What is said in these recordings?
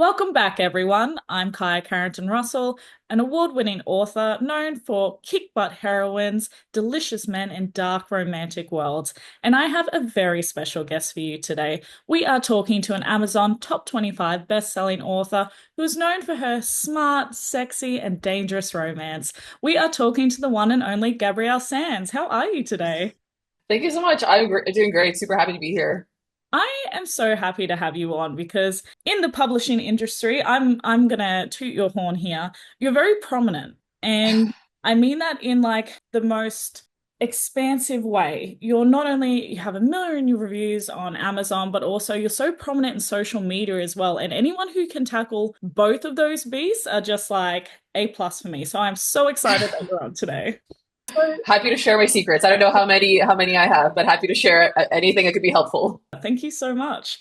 Welcome back, everyone. I'm Carrington-Russell, an award-winning author known for kick-butt heroines, delicious men, and dark romantic worlds. And I have a very special guest for you today. We are talking to an Amazon top 25 best-selling author who is known for her smart, sexy, and dangerous romance. We are talking to the one and only Gabrielle Sands. How are you today? Thank you so much. I'm doing great. Super happy to be here. I am so happy to have you on because in the publishing industry, I'm gonna toot your horn here. You're very prominent, and I mean that in like the most expansive way. You're not only you have a million reviews on Amazon, but also you're so prominent in social media as well. And anyone who can tackle both of those beasts are just like A plus for me. So I'm so excited that you're on today. Happy to share my secrets. I don't know how many I have, but happy to share anything that could be helpful. Thank you so much.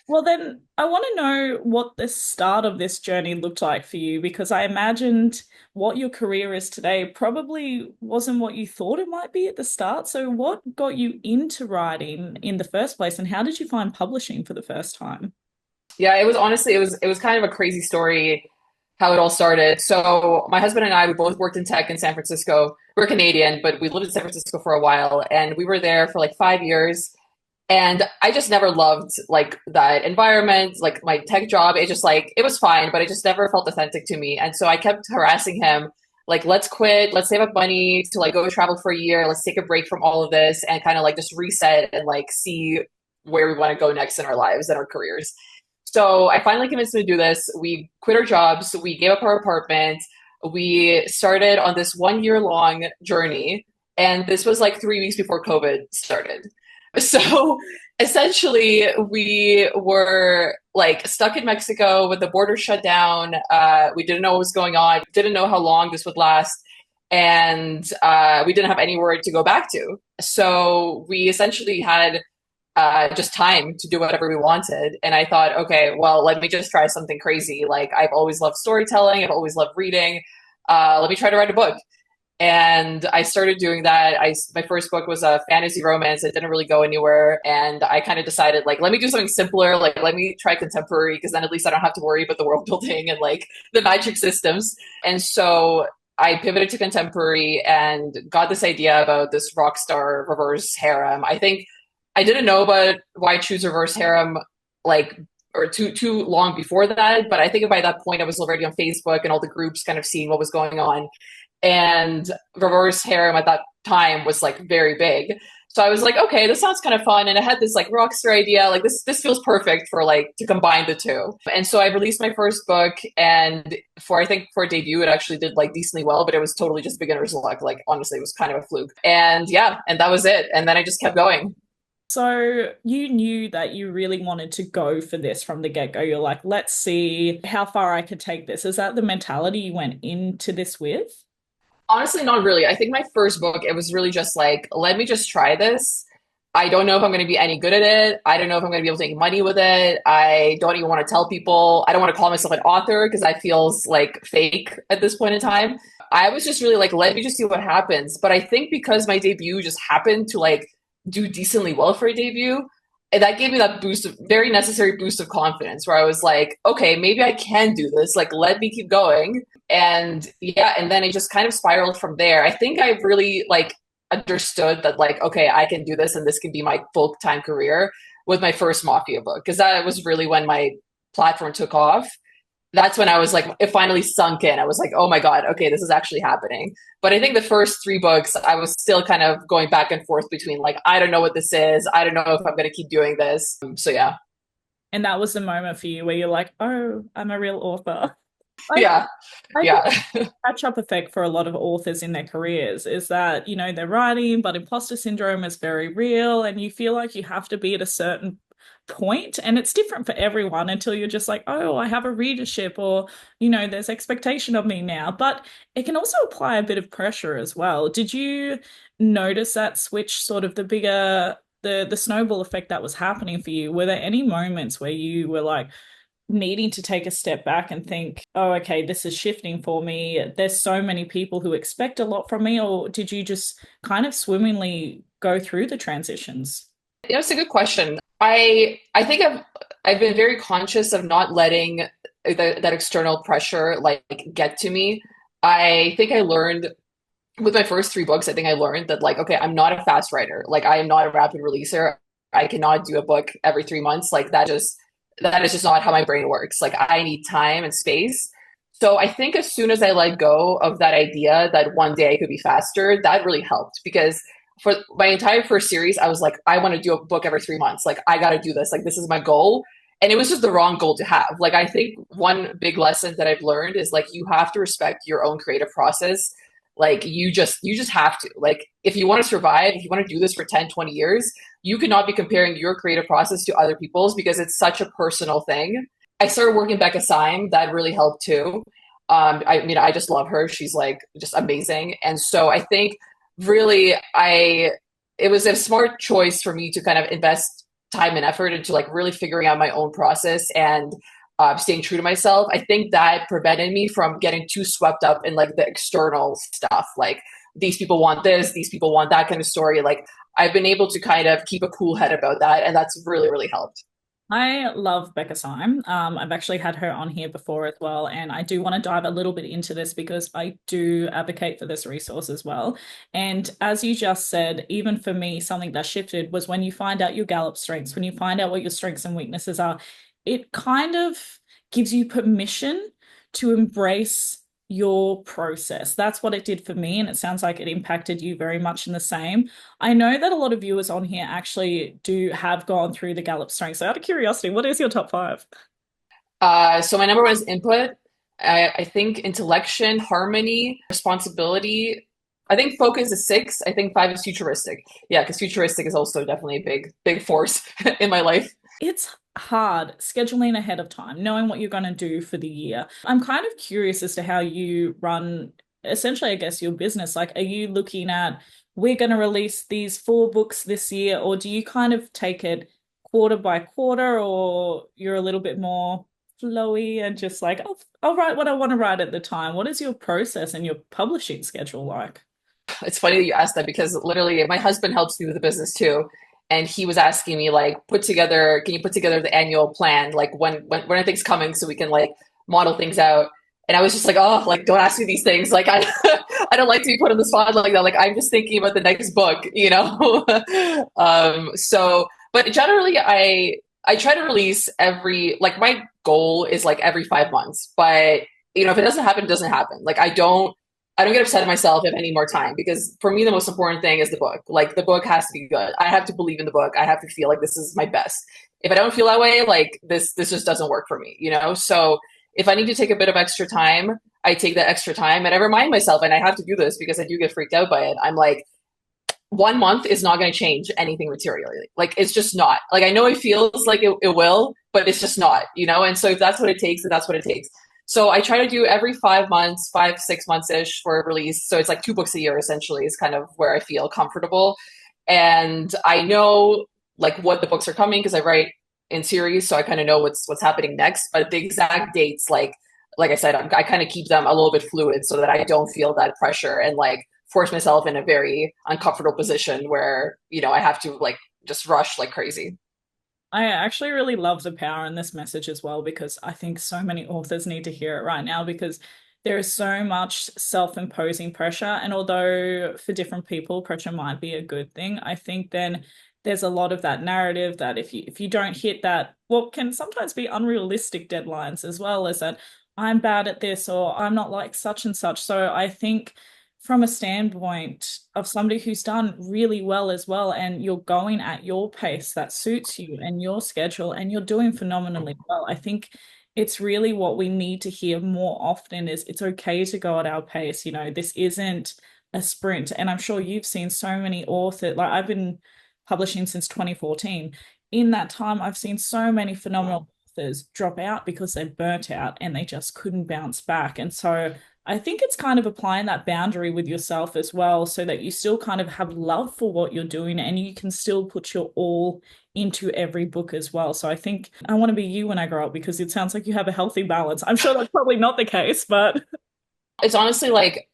Well, then, I want to know what the start of this journey looked like for you because I imagined what your career is today probably wasn't what you thought it might be at the start. So, what got you into writing in the first place, and how did you find publishing for the first time? Yeah, it was honestly it was kind of a crazy story how it all started. So my husband and I, we both worked in tech in San Francisco. We're Canadian, but we lived in San Francisco for a while, and we were there for like 5 years. And I just never loved like that environment, like my tech job. It just like it was fine, but it just never felt authentic to me. And so I kept harassing him, like, let's quit, let's save up money to like go travel for a year, let's take a break from all of this and kind of like just reset and like see where we want to go next in our lives and our careers. So I finally convinced him to do this. We quit our jobs, we gave up our apartment, we started on this 1 year long journey. And this was like 3 weeks before COVID started. So essentially, we were like stuck in Mexico with the border shut down. We didn't know what was going on, didn't know how long this would last, and we didn't have anywhere to go back to. So we essentially had just time to do whatever we wanted. And I thought, okay, well, let me just try something crazy. Like I've always loved storytelling, I've always loved reading. Let me try to write a book. And I started doing that. My first book was a fantasy romance. It didn't really go anywhere, and I kind of decided like let me do something simpler. Like let me try contemporary because then at least I don't have to worry about the world building and like the magic systems. And so I pivoted to contemporary and got this idea about this rock star reverse harem. I think I didn't know about why choose reverse harem like or too long before that, but I think by that point I was already on Facebook and all the groups kind of seeing what was going on, and reverse harem at that time was like very big. So I was like, okay, this sounds kind of fun, and I had this like rockstar idea, like this feels perfect for like to combine the two. And so I released my first book, and for I think for a debut, it actually did like decently well, but it was totally just beginner's luck. Like honestly, it was kind of a fluke. And yeah, and that was it. And then I just kept going. So you knew that you really wanted to go for this from the get-go. You're like, let's see how far I could take this. Is that the mentality you went into this with? Honestly, not really. I think my first book, it was really just like, let me just try this. I don't know if I'm going to be any good at it. I don't know if I'm going to be able to make money with it. I don't even want to tell people. I don't want to call myself an author because that feels like fake at this point in time. I was just really like, let me just see what happens. But I think because my debut just happened to like do decently well for a debut, and that gave me that boost of very necessary boost of confidence where I was like, okay, maybe I can do this. Like, let me keep going. And yeah, and then it just kind of spiraled from there. I think I really like understood that like, okay, I can do this and this can be my full-time career with my first Mafia book. Because that was really when my platform took off. That's when I was like, it finally sunk in. I was like, oh my God, okay, this is actually happening. But I think the first three books, I was still kind of going back and forth between like, I don't know what this is. I don't know if I'm going to keep doing this. So yeah. And that was the moment for you where you're like, oh, I'm a real author. I, Yeah. I think Yeah. catch-up effect for a lot of authors in their careers is that, they're writing, but imposter syndrome is very real, and you feel like you have to be at a certain point, and it's different for everyone until you're just like, oh, I have a readership, or, there's expectation of me now. But it can also apply a bit of pressure as well. Did you notice that switch, sort of the bigger, the snowball effect that was happening for you? Were there any moments where you were like, needing to take a step back and think, oh, okay, this is shifting for me. There's so many people who expect a lot from me, or did you just kind of swimmingly go through the transitions? It's a good question. I think I've I've been very conscious of not letting that external pressure like get to me. I think I learned with my first three books, I think I learned that like, okay, I'm not a fast writer. Like I am not a rapid releaser. I cannot do a book every 3 months. Like that is just not how my brain works. Like I need time and space. So I think as soon as I let go of that idea that one day I could be faster, that really helped because for my entire first series, I was like, I want to do a book every 3 months. Like I got to do this. Like this is my goal. And it was just the wrong goal to have. Like I think one big lesson that I've learned is like you have to respect your own creative process. Like you just have to. Like if you want to survive, if you want to do this for 10, 20 years, you cannot be comparing your creative process to other people's because it's such a personal thing. I started working Becca Syme. That really helped too. I mean, I just love her. She's like just amazing. And so I think really it was a smart choice for me to kind of invest time and effort into like really figuring out my own process and staying true to myself. I think that prevented me from getting too swept up in like the external stuff. Like these people want this, these people want that kind of story. Like I've been able to kind of keep a cool head about that, and that's really, really helped. I love Becca Syme. I've actually had her on here before as well, and I do want to dive a little bit into this because I do advocate for this resource as well. And as you just said, even for me, something that shifted was when you find out your Gallup strengths, when you find out what your strengths and weaknesses are, it kind of gives you permission to embrace your process. That's what it did for me, and it sounds like it impacted you very much in the same. I know that a lot of viewers on here actually do have gone through the Gallup strengths. So out of curiosity, what is your top five? So my number one is input. I think intellection, harmony, responsibility. I think focus is six. I think five is futuristic. Yeah, because futuristic is also definitely a big, big force in my life. It's hard scheduling ahead of time, knowing what you're going to do for the year. I'm kind of curious as to how you run, essentially, I guess, your business. Like, are you looking at, we're going to release these four books this year, or do you kind of take it quarter by quarter, or you're a little bit more flowy and just like, I'll write what I want to write at the time? What is your process and your publishing schedule like? It's funny that you asked that because literally my husband helps me with the business too. And he was asking me like, can you put together the annual plan? Like when are things coming so we can like model things out? And I was just like, oh, like don't ask me these things. Like I, I don't like to be put on the spot like that. Like I'm just thinking about the next book, you know? But generally I try to release like my goal is like every 5 months, but if it doesn't happen, it doesn't happen. Like I don't get upset at myself if I need more time because for me the most important thing is the book. Like the book has to be good. I have to believe in the book. I have to feel like this is my best. If I don't feel that way, like this just doesn't work for me, you know? So if I need to take a bit of extra time, I take that extra time and I remind myself, and I have to do this because I do get freaked out by it. I'm like, 1 month is not going to change anything materially. Like it's just not. Like I know it feels like it will, but it's just not, you know? And so if that's what it takes, then that's what it takes. So I try to do every 5 months, 5, 6 months ish for a release. So it's like two books a year essentially is kind of where I feel comfortable. And I know like what the books are coming because I write in series, so I kind of know what's happening next. But the exact dates, like I said, I kind of keep them a little bit fluid so that I don't feel that pressure and like force myself in a very uncomfortable position where I have to like just rush like crazy. I actually really love the power in this message as well because I think so many authors need to hear it right now because there is so much self-imposing pressure. And although for different people, pressure might be a good thing, I think then there's a lot of that narrative that if you don't hit that, what can sometimes be unrealistic deadlines as well as that I'm bad at this or I'm not like such and such. So I think from a standpoint of somebody who's done really well as well, and you're going at your pace that suits you and your schedule, and you're doing phenomenally well. I think it's really what we need to hear more often is it's okay to go at our pace. This isn't a sprint. And I'm sure you've seen so many authors, like I've been publishing since 2014. In that time, I've seen so many phenomenal authors drop out because they burnt out and they just couldn't bounce back. And so I think it's kind of applying that boundary with yourself as well, so that you still kind of have love for what you're doing and you can still put your all into every book as well. So I think I want to be you when I grow up because it sounds like you have a healthy balance. I'm sure that's probably not the case, but It's honestly like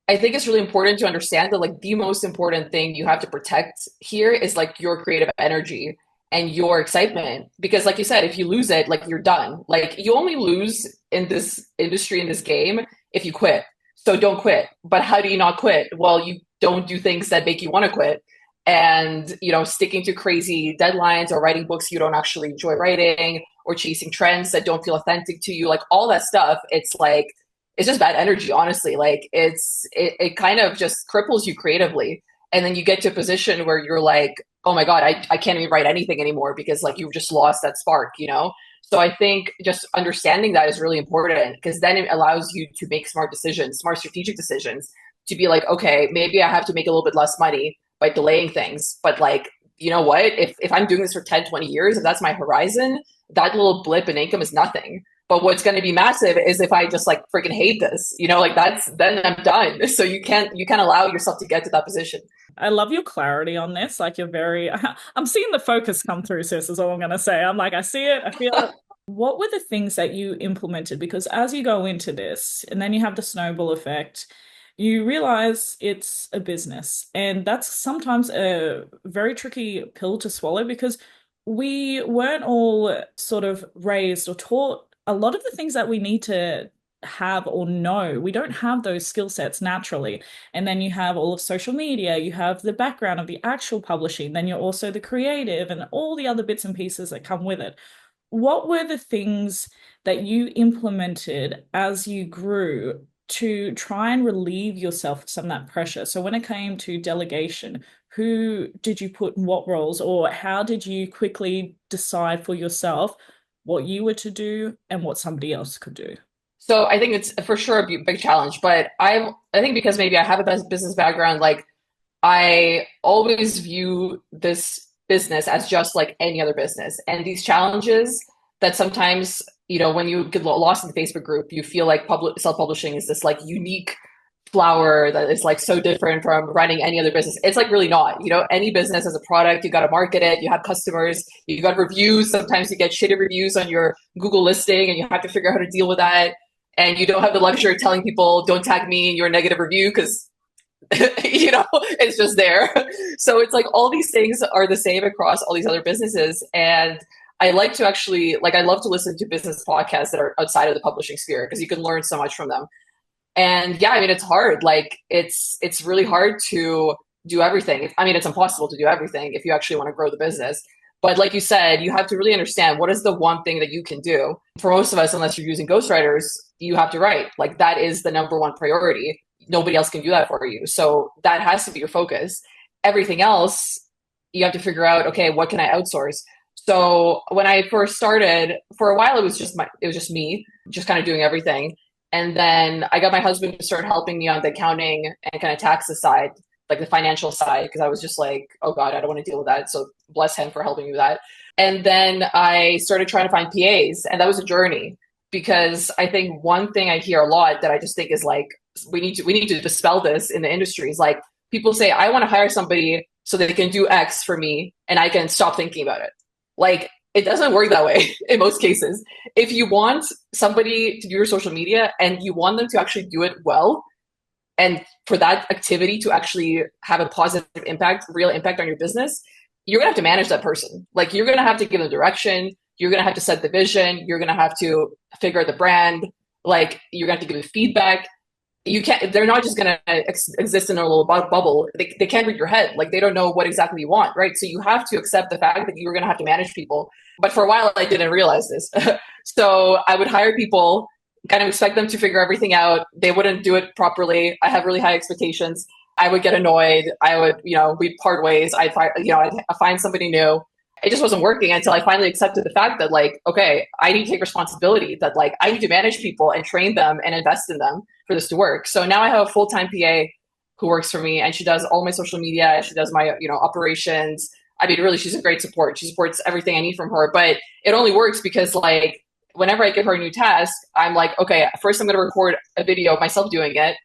I think it's really important to understand that like the most important thing you have to protect here is like your creative energy. and your excitement. Because like you said, if you lose it, like you're done. Like you only lose in this industry, in this game, if you quit. So don't quit. But how do you not quit? Well, you don't do things that make you want to quit. And, sticking to crazy deadlines or writing books you don't actually enjoy writing or chasing trends that don't feel authentic to you, like all that stuff, it's like, it's just bad energy, honestly. Like it kind of just cripples you creatively. And then you get to a position where you're like, oh my God, I can't even write anything anymore because like you've just lost that spark. So I think just understanding that is really important because then it allows you to make smart decisions, smart strategic decisions to be like, okay, maybe I have to make a little bit less money by delaying things. But like, you know what? If I'm doing this for 10, 20 years, if that's my horizon, that little blip in income is nothing. But what's going to be massive is if I just like freaking hate this, like then I'm done. So you can't allow yourself to get to that position. I love your clarity on this. Like you're very, I'm seeing the focus come through, sis, is all I'm going to say. I'm like, I see it, I feel it. What were the things that you implemented? Because as you go into this, and then you have the snowball effect, you realize it's a business. And that's sometimes a very tricky pill to swallow because we weren't all sort of raised or taught a lot of the things that we need to have or know. We don't have those skill sets naturally. And then you have all of social media, you have the background of the actual publishing, then you're also the creative and all the other bits and pieces that come with it. What were the things that you implemented as you grew to try and relieve yourself of some of that pressure? So when it came to delegation, who did you put in what roles, or how did you quickly decide for yourself what you were to do and what somebody else could do? So I think it's for sure a big challenge, but I think because maybe I have a business background, like I always view this business as just like any other business. And these challenges that sometimes, when you get lost in the Facebook group, you feel like public self-publishing is this like unique flower that is like so different from running any other business. It's like really not. Any business has a product, you got to market it, you have customers, you got reviews. Sometimes you get shitty reviews on your Google listing and you have to figure out how to deal with that. And you don't have the luxury of telling people, don't tag me in your negative review because it's just there. So it's like all these things are the same across all these other businesses. And I like to actually, like, I love to listen to business podcasts that are outside of the publishing sphere because you can learn so much from them. And yeah, I mean, it's hard. Like it's really hard to do everything. I mean, it's impossible to do everything if you actually want to grow the business. But like you said, you have to really understand what is the one thing that you can do. For most of us, unless you're using ghostwriters, you have to write. Like that is the number one priority. Nobody else can do that for you. So that has to be your focus. Everything else, you have to figure out, okay, what can I outsource? So when I first started, for a while, it was just me, just kind of doing everything. And then I got my husband to start helping me on the accounting and kind of taxes side, like the financial side, because I was just like, oh God, I don't want to deal with that. So bless him for helping me with that. And then I started trying to find PAs, and that was a journey because I think one thing I hear a lot that I just think is like, we need to dispel this in the industry is like people say, I want to hire somebody so they can do X for me and I can stop thinking about it. Like it doesn't work that way in most cases. If you want somebody to do your social media and you want them to actually do it well, and for that activity to actually have a positive impact, real impact on your business, you're going to have to manage that person. Like you're going to have to give them direction. You're going to have to set the vision. You're going to have to figure out the brand. Like you're going to have to give them feedback. They're not just going to exist in a little bubble. They can't read your head. Like they don't know what exactly you want, right? So you have to accept the fact that you're going to have to manage people. But for a while, I didn't realize this. So I would hire people, kind of expect them to figure everything out. They wouldn't do it properly. I have really high expectations. I would get annoyed. I would, we'd part ways. I'd find somebody new. It just wasn't working until I finally accepted the fact that like, okay, I need to take responsibility that like I need to manage people and train them and invest in them for this to work. So now I have a full-time PA who works for me and she does all my social media. She does my, operations. I mean, really, she's a great support. She supports everything I need from her, but it only works because like, whenever I give her a new task, I'm like, okay, first I'm going to record a video of myself doing it.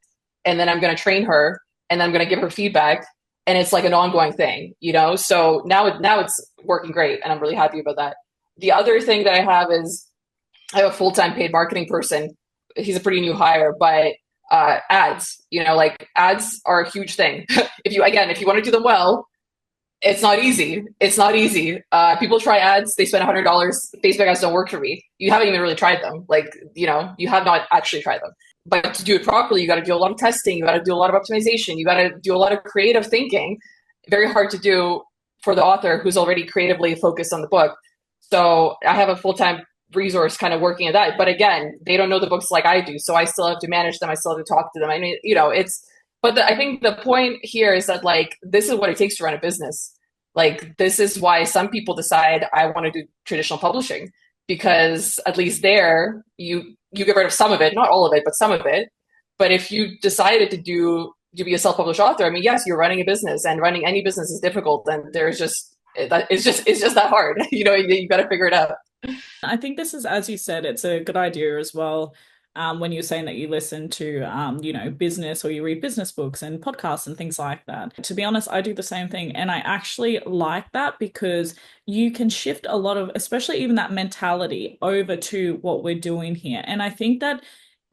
And then I'm going to train her and then I'm going to give her feedback. And it's like an ongoing thing, So now it's working great. And I'm really happy about that. The other thing that I have is I have a full-time paid marketing person. He's a pretty new hire, but ads, like ads are a huge thing. If you want to do them well, It's not easy. It's not easy. People try ads. They spend $100. Facebook ads don't work for me. You haven't even really tried them. Like, you have not actually tried them. But to do it properly, you got to do a lot of testing. You got to do a lot of optimization. You got to do a lot of creative thinking. Very hard to do for the author who's already creatively focused on the book. So I have a full-time resource kind of working at that. But again, they don't know the books like I do. So I still have to manage them. I still have to talk to them. I mean, I think the point here is that like this is what it takes to run a business. Like this is why some people decide I want to do traditional publishing because at least there you get rid of some of it, not all of it, but some of it. But if you decided to be a self-published author, I mean, yes, you're running a business, and running any business is difficult. And there's just it's just that hard. You got to figure it out. I think this is, as you said, it's a good idea as well. When you're saying that you listen to, business or you read business books and podcasts and things like that. To be honest, I do the same thing. And I actually like that because you can shift a lot of, especially even that mentality over to what we're doing here. And I think that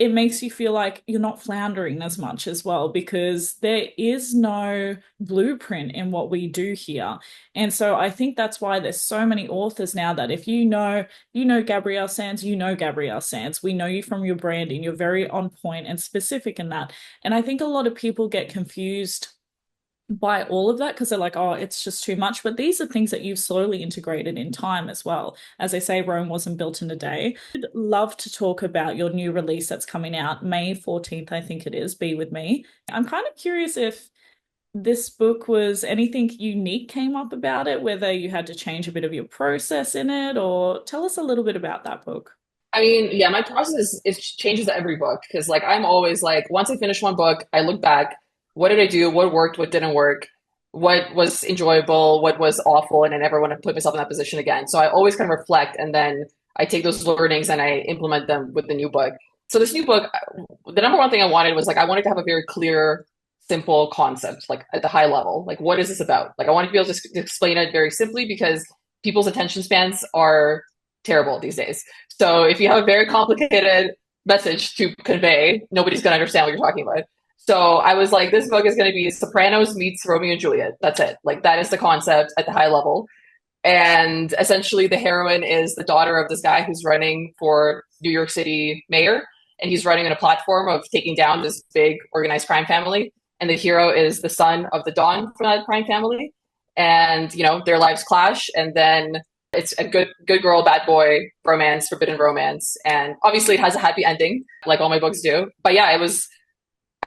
it makes you feel like you're not floundering as much as well because there is no blueprint in what we do here. And so I think that's why there's so many authors now that if you know Gabrielle Sands, you know Gabrielle Sands. We know you from your branding. You're very on point and specific in that. And I think a lot of people get confused by all of that because they're like, oh, it's just too much. But these are things that you've slowly integrated in time as well. As they say, Rome wasn't built in a day. I'd love to talk about your new release that's coming out May 14th, I think it is, Be With Me. I'm kind of curious if this book was anything unique came up about it, whether you had to change a bit of your process in it, or tell us a little bit about that book. I mean, yeah, my process is changes every book because like I'm always like once I finish one book, I look back, what did I do? What worked? What didn't work? What was enjoyable? What was awful? And I never want to put myself in that position again. So I always kind of reflect and then I take those learnings and I implement them with the new book. So this new book, the number one thing I wanted was like I wanted to have a very clear, simple concept, like at the high level. Like what is this about? Like I wanted to be able to explain it very simply because people's attention spans are terrible these days. So if you have a very complicated message to convey, nobody's going to understand what you're talking about. So I was like, this book is going to be Sopranos meets Romeo and Juliet. That's it. Like that is the concept at the high level. And essentially the heroine is the daughter of this guy who's running for New York City mayor. And he's running on a platform of taking down this big organized crime family. And the hero is the son of the Don from that crime family. And, their lives clash. And then it's a good girl, bad boy romance, forbidden romance. And obviously it has a happy ending, like all my books do. But yeah,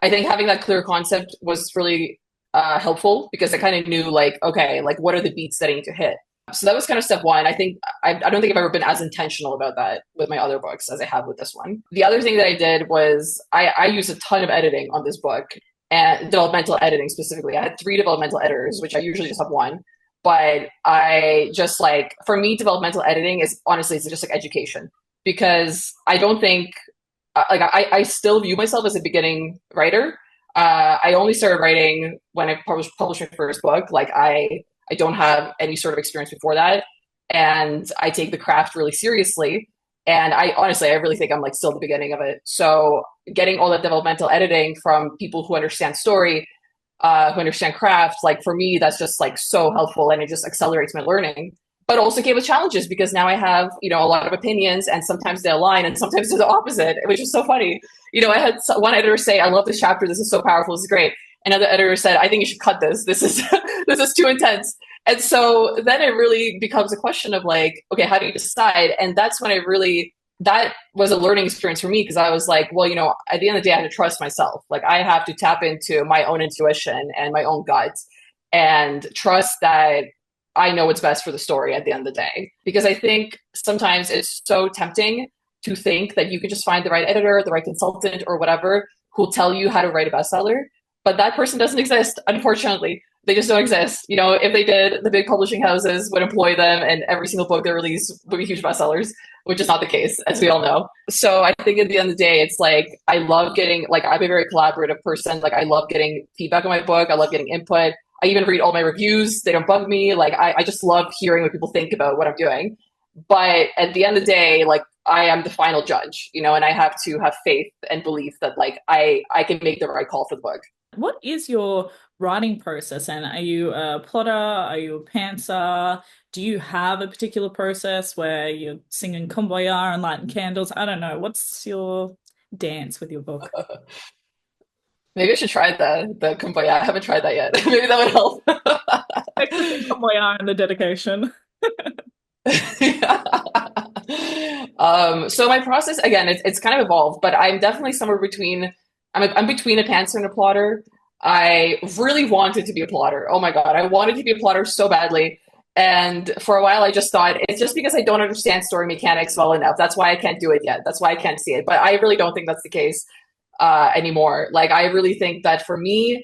I think having that clear concept was really helpful because I kind of knew like, okay, like what are the beats that I need to hit? So that was kind of step one. I don't think I've ever been as intentional about that with my other books as I have with this one. The other thing that I did was I used a ton of editing on this book and developmental editing specifically. I had 3 developmental editors, which I usually just have one. But I just like, for me, developmental editing is honestly, it's just like education because I don't think, I still view myself as a beginning writer. I only started writing when I published my first book. Like I don't have any sort of experience before that. And I take the craft really seriously. And I really think I'm like still the beginning of it. So getting all that developmental editing from people who understand story, who understand craft, like for me, that's just like so helpful and it just accelerates my learning. But also came with challenges because now I have, a lot of opinions and sometimes they align and sometimes they're the opposite, which is so funny. I had one editor say, I love this chapter. This is so powerful. This is great. Another editor said, I think you should cut this. This is, this is too intense. And so then it really becomes a question of like, okay, how do you decide? And that's when that was a learning experience for me because I was like, well, at the end of the day, I have to trust myself. Like I have to tap into my own intuition and my own guts and trust that I know what's best for the story at the end of the day. Because I think sometimes it's so tempting to think that you can just find the right editor, the right consultant or whatever who'll tell you how to write a bestseller. But that person doesn't exist, unfortunately. They just don't exist. If they did, the big publishing houses would employ them and every single book they release would be huge bestsellers, which is not the case, as we all know. So I think at the end of the day, it's like, I love getting, like, I'm a very collaborative person. Like, I love getting feedback on my book. I love getting input. I even read all my reviews. They don't bug me. Like, I just love hearing what people think about what I'm doing. But at the end of the day, like, I am the final judge, and I have to have faith and belief that, like, I can make the right call for the book. what is your writing process? And are you a plotter? Are you a pantser? Do you have a particular process where you're singing Kumbaya and lighting candles? I don't know. What's your dance with your book? Maybe I should try the kumbaya. I haven't tried that yet. Maybe that would help. Like to sing Kumbaya in the dedication. So my process again, it's kind of evolved, but I'm definitely somewhere between. I'm between a pantser and a plotter. I really wanted to be a plotter. Oh my God, I wanted to be a plotter so badly. And for a while, I just thought it's just because I don't understand story mechanics well enough. That's why I can't do it yet. That's why I can't see it. But I really don't think that's the case anymore. Like I really think that for me,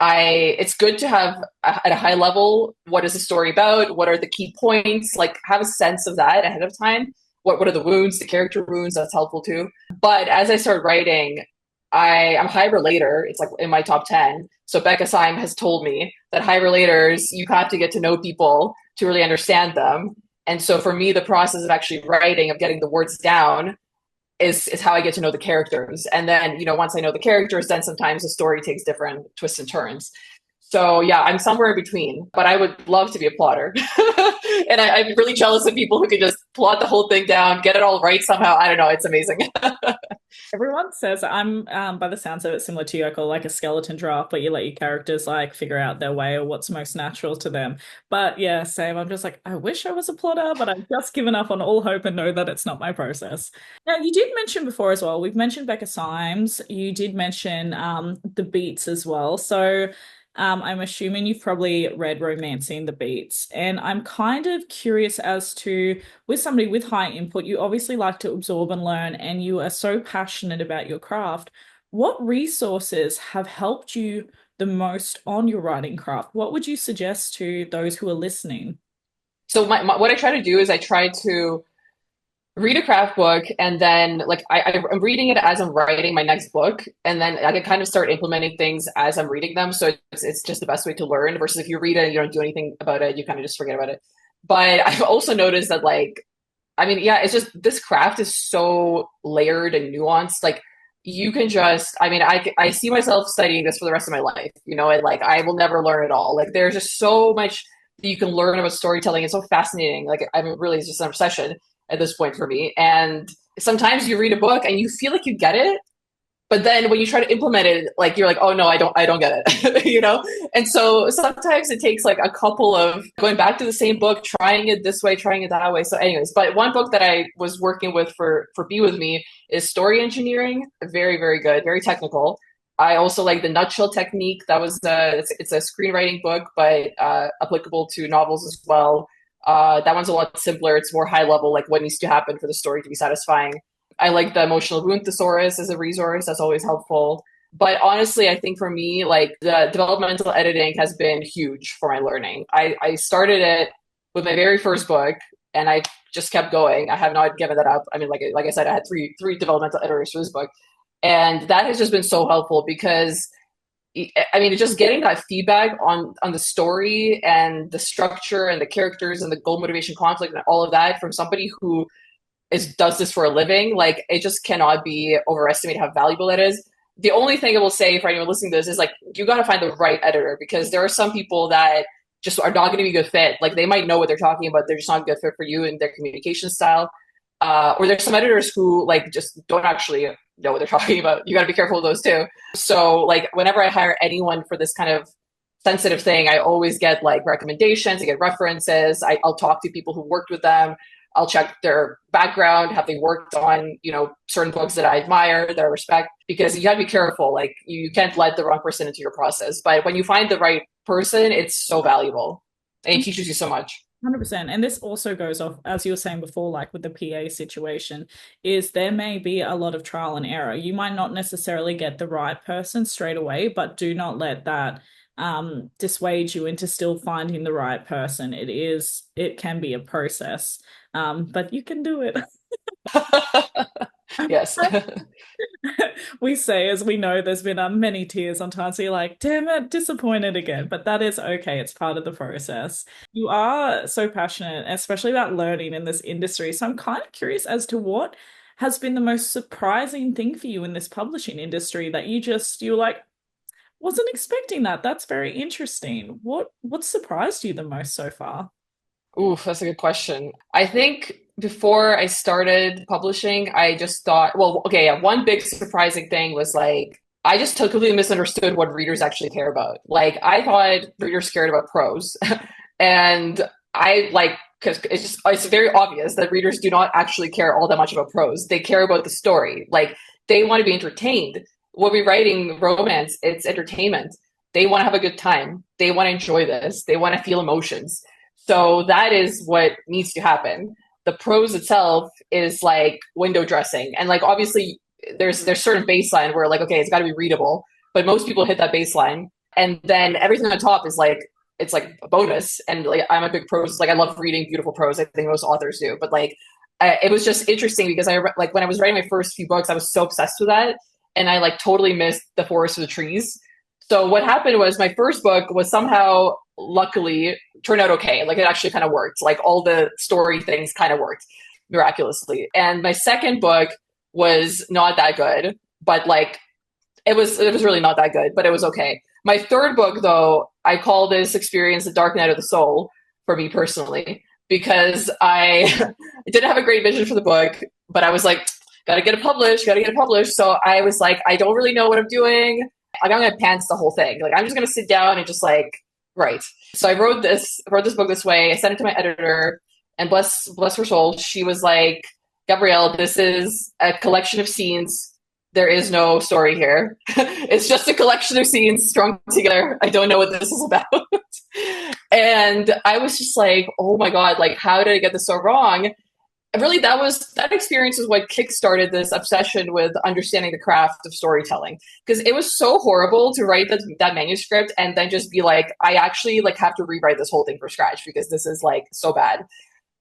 I it's good to have at a high level what is the story about, what are the key points, like have a sense of that ahead of time. What are the wounds, the character wounds, that's helpful too. But as I start writing, I'm a high relator. It's like in my top 10. So Becca Syme has told me that high relators, you have to get to know people to really understand them. And so for me, the process of actually writing, of getting the words down, is how I get to know the characters. And then, once I know the characters, then sometimes the story takes different twists and turns. So yeah, I'm somewhere in between, but I would love to be a plotter. And I'm really jealous of people who can just plot the whole thing down, get it all right somehow. I don't know. It's amazing. Everyone says I'm, by the sounds of it, similar to you. I call like a skeleton draft, but you let your characters like figure out their way or what's most natural to them. But yeah, same. I'm just like, I wish I was a plotter, but I've just given up on all hope and know that it's not my process. Now, you did mention before as well. We've mentioned Becca Symes. You did mention the beats as well. So I'm assuming you've probably read Romancing the Beats, and I'm kind of curious as to, with somebody with high input, you obviously like to absorb and learn, and you are so passionate about your craft. What resources have helped you the most on your writing craft? What would you suggest to those who are listening? So what I try to do is I try to read a craft book and then like I'm reading it as I'm writing my next book, and then I can kind of start implementing things as I'm reading them. So it's just the best way to learn versus if you read it and you don't do anything about it, you kind of just forget about it. But I've also noticed that like I mean, yeah, it's just this craft is so layered and nuanced. Like you can just, I mean, I see myself studying this for the rest of my life, and like I will never learn it all. Like there's just so much that you can learn about storytelling. It's so fascinating. Like I mean, really, it's just an obsession at this point for me. And sometimes you read a book and you feel like you get it, but then when you try to implement it, like you're like, oh no, I don't get it, And so sometimes it takes like a couple of going back to the same book, trying it this way, trying it that way. So, anyways, but one book that I was working with for Be With Me is Story Engineering. Very, very good, very technical. I also like the nutshell technique. That was it's a screenwriting book, but applicable to novels as well. That one's a lot simpler. It's more high level, like what needs to happen for the story to be satisfying. I like the emotional wound thesaurus as a resource. That's always helpful. But honestly, I think for me, like the developmental editing has been huge for my learning. I started it with my very first book and I just kept going. I have not given that up. I mean, like I said, I had three developmental editors for this book. And that has just been so helpful because I mean, just getting that feedback on the story and the structure and the characters and the goal motivation conflict and all of that from somebody who does this for a living, like it just cannot be overestimated how valuable it is. The only thing I will say for anyone listening to this is like you got to find the right editor because there are some people that just are not going to be a good fit. Like they might know what they're talking about, they're just not a good fit for you and their communication style. Or there's some editors who like just don't actually know what they're talking about. You got to be careful of those too. So like whenever I hire anyone for this kind of sensitive thing, I always get like recommendations, I get references. I'll talk to people who worked with them. I'll check their background. Have they worked on, certain books that I admire, that I respect? Because you got to be careful. Like you can't let the wrong person into your process. But when you find the right person, it's so valuable and it teaches you so much. 100%. And this also goes off, as you were saying before, like with the PA situation, is there may be a lot of trial and error. You might not necessarily get the right person straight away, but do not let that dissuade you into still finding the right person. It can be a process, but you can do it. Yes. We say, as we know, there's been many tears on time. So you're like, damn it, disappointed again. But that is okay. It's part of the process. You are so passionate, especially about learning in this industry. So I'm kind of curious as to what has been the most surprising thing for you in this publishing industry that you're like, Wasn't expecting that. That's very interesting. What surprised you the most so far? Ooh, that's a good question. I think before I started publishing, I just thought, well, okay, yeah, one big surprising thing was like, I just totally misunderstood what readers actually care about. Like, I thought readers cared about prose. And I like, because it's very obvious that readers do not actually care all that much about prose. They care about the story. Like, they want to be entertained. When we're writing romance, it's entertainment. They want to have a good time. They want to enjoy this. They want to feel emotions. So that is what needs to happen. The prose itself is like window dressing, and like obviously there's certain baseline where like okay, it's got to be readable, but most people hit that baseline, and then everything on top is like it's like a bonus. And like I'm a big prose, like I love reading beautiful prose. I think most authors do, but like it was just interesting because like when I was writing my first few books, I was so obsessed with that, and I like totally missed the forest for the trees. So what happened was my first book was somehow luckily turned out okay. Like it actually kind of worked. Like all the story things kind of worked miraculously. And my second book was not that good, but like it was really not that good, but it was okay. My third book though, I call this experience the dark night of the soul for me personally because I didn't have a great vision for the book, but I was like got to get it published, got to get it published. So I was like I don't really know what I'm doing. Like I'm gonna pants the whole thing. Like I'm just gonna sit down and just like write. So I wrote this book this way. I sent it to my editor, and bless her soul, she was like, Gabrielle, this is a collection of scenes. There is no story here. It's just a collection of scenes strung together. I don't know what this is about. And I was just like, oh my God, like how did I get this so wrong? Really that experience is what kickstarted this obsession with understanding the craft of storytelling because it was so horrible to write that manuscript and then just be like I actually like have to rewrite this whole thing from scratch because this is like so bad.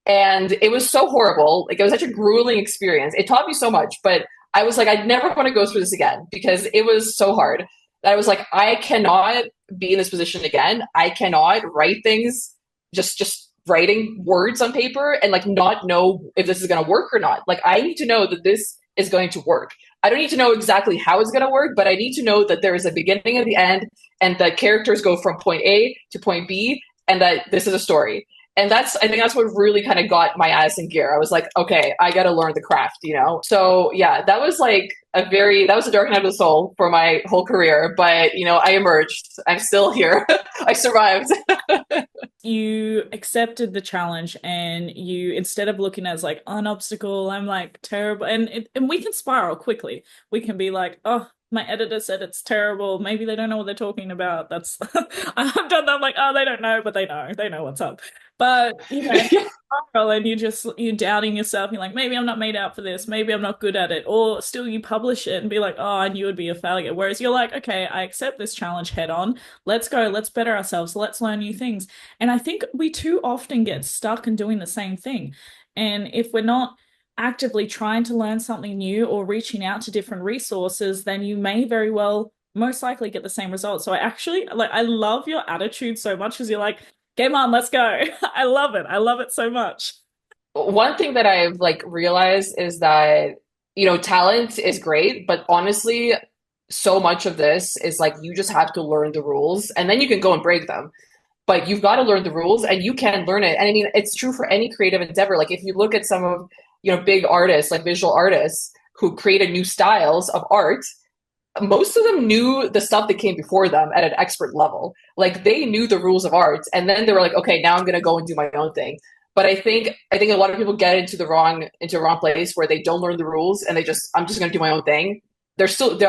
And it was so horrible, like it was such a grueling experience. It taught me so much, but I was like I'd never want to go through this again because it was so hard that I was like I cannot be in this position again. I cannot write things just writing words on paper and like not know if this is going to work or not. Like I need to know that this is going to work. I don't need to know exactly how it's going to work, but I need to know that there is a beginning and the end and that characters go from point A to point B and that this is a story. And I think that's what really kind of got my ass in gear. I was like, okay, I got to learn the craft, you know? So yeah, that was like that was a dark night of the soul for my whole career. But, you know, I emerged. I'm still here. I survived. You accepted the challenge and you instead of looking as like an obstacle, I'm like terrible and we can spiral quickly. We can be like, oh, my editor said it's terrible. Maybe they don't know what they're talking about. That's I've done that. I'm like, oh, they don't know, but they know. They know what's up. But you know, spiral and you're doubting yourself. You're like, maybe I'm not made out for this. Maybe I'm not good at it. Or still you publish it and be like, oh, I knew it'd be a failure. Whereas you're like, okay, I accept this challenge head on. Let's go. Let's better ourselves. Let's learn new things. And I think we too often get stuck in doing the same thing. And if we're not actively trying to learn something new or reaching out to different resources, then you may very well most likely get the same result. So I actually like I love your attitude so much because you're like, game on, let's go. I love it. I love it so much. One thing that I've like realized is that, you know, talent is great, but honestly, so much of this is like you just have to learn the rules and then you can go and break them. But you've got to learn the rules and you can learn it. And I mean, it's true for any creative endeavor. Like if you look at some of, you know, big artists, like visual artists who created new styles of art, most of them knew the stuff that came before them at an expert level. Like they knew the rules of art, and then they were like, okay, now I'm going to go and do my own thing. But I think a lot of people get into a wrong place where they don't learn the rules and I'm just going to do my own thing. There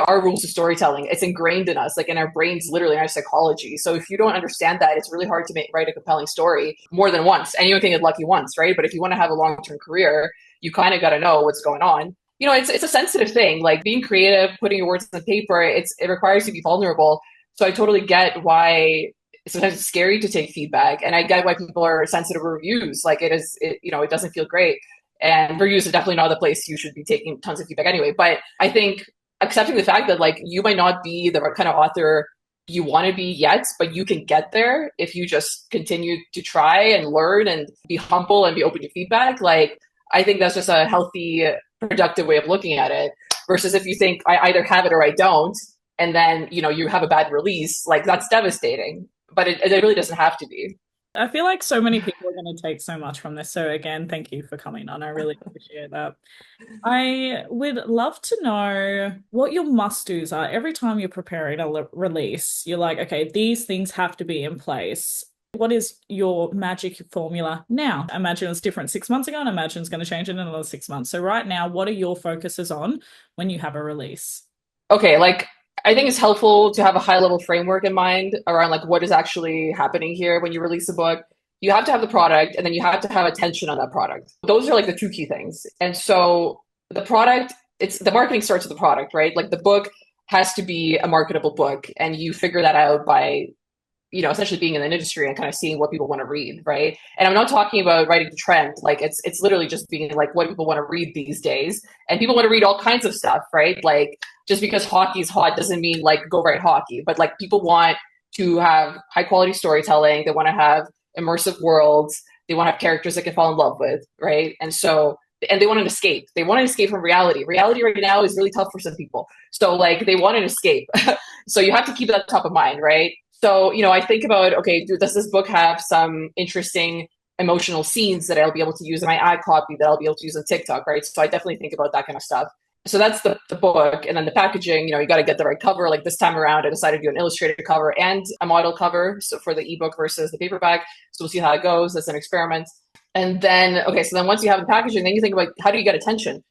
are rules of storytelling. It's ingrained in us, like in our brains, literally in our psychology. So if you don't understand that, it's really hard to write a compelling story more than once. Anyone can get lucky once, right? But if you want to have a long-term career, you kind of got to know what's going on. You know, it's a sensitive thing. Like being creative, putting your words on paper, it requires you to be vulnerable. So I totally get why sometimes it's scary to take feedback, and I get why people are sensitive to reviews. Like it doesn't feel great, and reviews are definitely not the place you should be taking tons of feedback anyway. But I think accepting the fact that like you might not be the kind of author you want to be yet, but you can get there if you just continue to try and learn and be humble and be open to feedback. Like I think that's just a healthy, productive way of looking at it. Versus if you think I either have it or I don't, and then, you have a bad release, like that's devastating. But it really doesn't have to be. I feel like so many people are going to take so much from this. So again, thank you for coming on. I really appreciate that. I would love to know what your must-dos are. Every time you're preparing a release, you're like, okay, these things have to be in place. What is your magic formula now? I imagine it's different 6 months ago, and I imagine it's going to change in another 6 months. So right now, what are your focuses on when you have a release? Okay, like I think it's helpful to have a high level framework in mind around like what is actually happening here when you release a book. You have to have the product and then you have to have attention on that product. Those are like the two key things. And so the product, it's the marketing starts with the product, right? Like the book has to be a marketable book and you figure that out by essentially being in the industry and kind of seeing what people want to read, right? And I'm not talking about writing the trend. Like it's literally just being like what people want to read these days. And people want to read all kinds of stuff, right? Like just because hockey's hot doesn't mean like go write hockey, but like people want to have high quality storytelling. They want to have immersive worlds. They want to have characters they can fall in love with, right? And they want an escape. They want an escape from reality. Reality right now is really tough for some people. So like they want an escape. So you have to keep that top of mind, right? So, I think about, okay, does this book have some interesting emotional scenes that I'll be able to use in my ad copy that I'll be able to use on TikTok, right? So I definitely think about that kind of stuff. So that's the book. And then the packaging, you got to get the right cover. Like this time around, I decided to do an illustrated cover and a model cover. So for the ebook versus the paperback. So we'll see how it goes. That's an experiment. And then, okay, so then once you have the packaging, then you think about how do you get attention?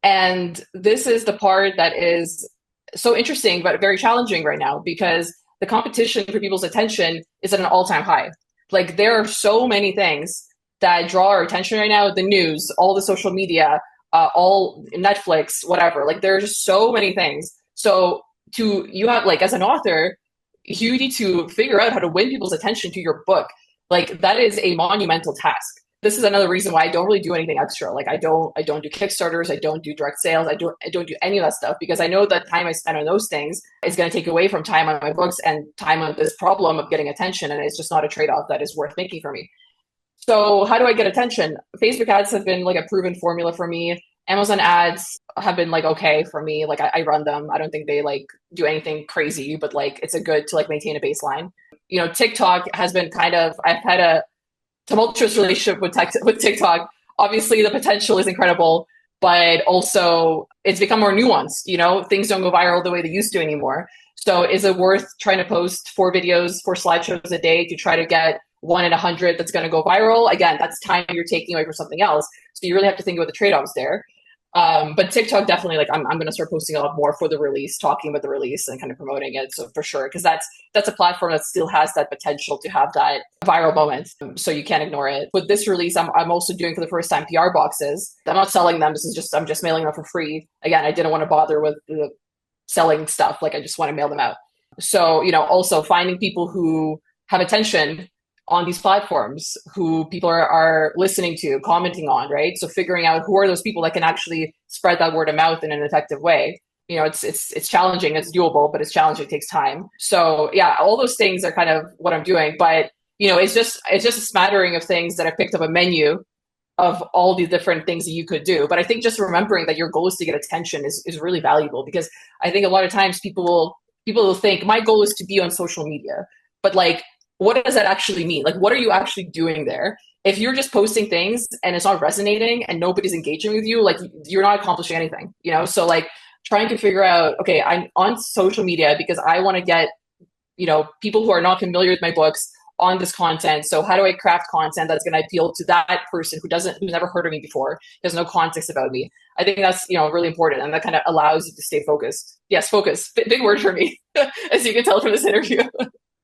And this is the part that is so interesting, but very challenging right now because the competition for people's attention is at an all-time high. Like there are so many things that draw our attention right now, the news, all the social media, all Netflix, whatever. Like there are just so many things. So you have like as an author, you need to figure out how to win people's attention to your book. Like that is a monumental task. This is another reason why I don't really do anything extra. Like I don't do Kickstarters, I don't do direct sales, I don't do any of that stuff because I know that time I spend on those things is going to take away from time on my books and time on this problem of getting attention, and it's just not a trade-off that is worth making for me. So how do I get attention? Facebook ads have been like a proven formula for me. Amazon ads have been like okay for me. Like I run them. I don't think they like do anything crazy, but like it's a good to like maintain a baseline. TikTok has been I've had a tumultuous relationship with TikTok. Obviously, the potential is incredible, but also it's become more nuanced. Things don't go viral the way they used to anymore. So, is it worth trying to post 4 videos, 4 slideshows a day to try to get 1 in 100 that's going to go viral? Again, that's time you're taking away from something else. So, you really have to think about the trade-offs there. But TikTok definitely, like I'm going to start posting a lot more for the release, talking about the release and kind of promoting it. So for sure, because that's a platform that still has that potential to have that viral moment. So you can't ignore it. With this release, I'm also doing for the first time PR boxes. I'm not selling them. I'm just mailing them for free. Again, I didn't want to bother with the selling stuff. Like I just want to mail them out. So, also finding people who have attention on these platforms who people are listening to, commenting on, right? So figuring out who are those people that can actually spread that word of mouth in an effective way. It's challenging, it's doable, but it's challenging, it takes time. So yeah, all those things are kind of what I'm doing. But it's just a smattering of things that I picked up a menu of all the different things that you could do. But I think just remembering that your goal is to get attention is really valuable because I think a lot of times people will think my goal is to be on social media. But like what does that actually mean? Like, what are you actually doing there? If you're just posting things and it's not resonating and nobody's engaging with you, like you're not accomplishing anything, So like trying to figure out, okay, I'm on social media because I want to get, people who are not familiar with my books on this content. So how do I craft content that's going to appeal to that person who's never heard of me before, has no context about me? I think that's, really important. And that kind of allows you to stay focused. Yes, focus. Big word for me, as you can tell from this interview.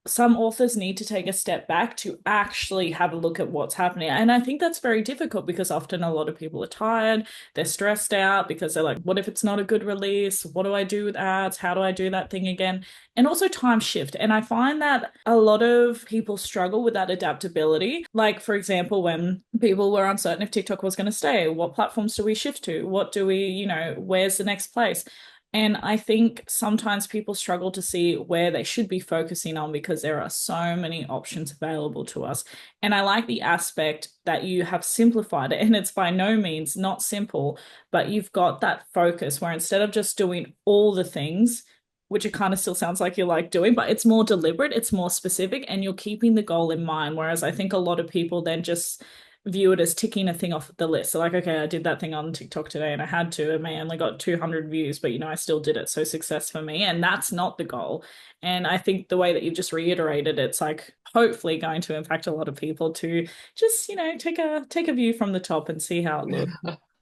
Some authors need to take a step back to actually have a look at what's happening. And I think that's very difficult because often a lot of people are tired, they're stressed out because they're like, what if it's not a good release? What do I do with ads? How do I do that thing again? And also time shift. And I find that a lot of people struggle with that adaptability. Like, for example, when people were uncertain if TikTok was going to stay, what platforms do we shift to? What do we, where's the next place? And I think sometimes people struggle to see where they should be focusing on because there are so many options available to us. And I like the aspect that you have simplified it. And it's by no means not simple, but you've got that focus where instead of just doing all the things, which it kind of still sounds like you're like doing, but it's more deliberate, it's more specific, and you're keeping the goal in mind. Whereas I think a lot of people then just view it as ticking a thing off the list. So like, okay, I did that thing on TikTok today and I had to, and I only got 200 views, but I still did it. So success for me. And that's not the goal. And I think the way that you've just reiterated, it's like hopefully going to impact a lot of people to just, take a view from the top and see how it looks.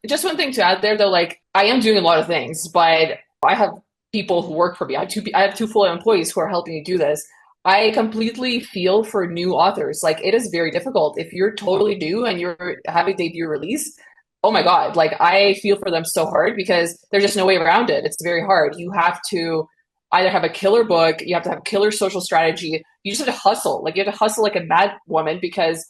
Just one thing to add there, though, like I am doing a lot of things, but I have people who work for me. I have two full-time employees who are helping me do this. I completely feel for new authors. Like it is very difficult if you're totally new and you're having debut release. Oh my God, like I feel for them so hard because there's just no way around it. It's very hard. You have to either have a killer book, you have to have killer social strategy. You just have to hustle. Like you have to hustle like a mad woman because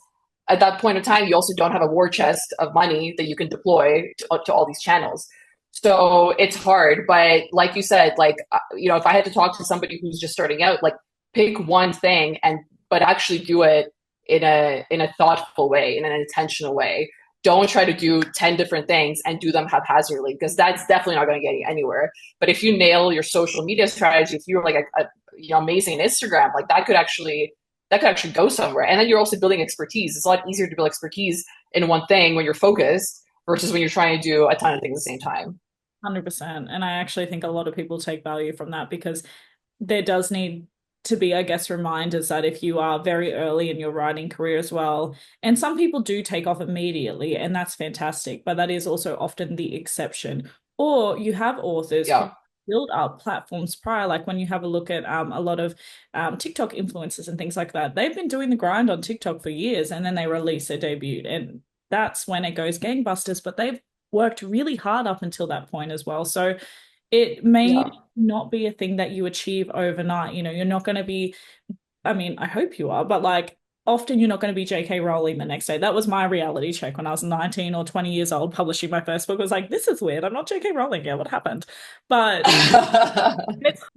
at that point in time, you also don't have a war chest of money that you can deploy to all these channels. So it's hard, but like you said, like if I had to talk to somebody who's just starting out, like pick one thing but actually do it in a thoughtful way, in an intentional way. Don't try to do 10 different things and do them haphazardly because that's definitely not going to get you anywhere. But if you nail your social media strategy, if you're like amazing in Instagram, like that could actually go somewhere. And then you're also building expertise. It's a lot easier to build expertise in one thing when you're focused versus when you're trying to do a ton of things at the same time. 100%. And I actually think a lot of people take value from that because there does need to be, I guess, reminders that if you are very early in your writing career as well, and some people do take off immediately, and that's fantastic, but that is also often the exception. Or you have authors who Yeah. build up platforms prior, like when you have a look at a lot of TikTok influencers and things like that, they've been doing the grind on TikTok for years, and then they release their debut, and that's when it goes gangbusters, but they've worked really hard up until that point as well. So it may Yeah. not be a thing that you achieve overnight. You're not going to be, I mean, I hope you are, but like often you're not going to be J.K. Rowling the next day. That was my reality check when I was 19 or 20 years old, publishing my first book. I was like, this is weird. I'm not J.K. Rowling yet. What happened? But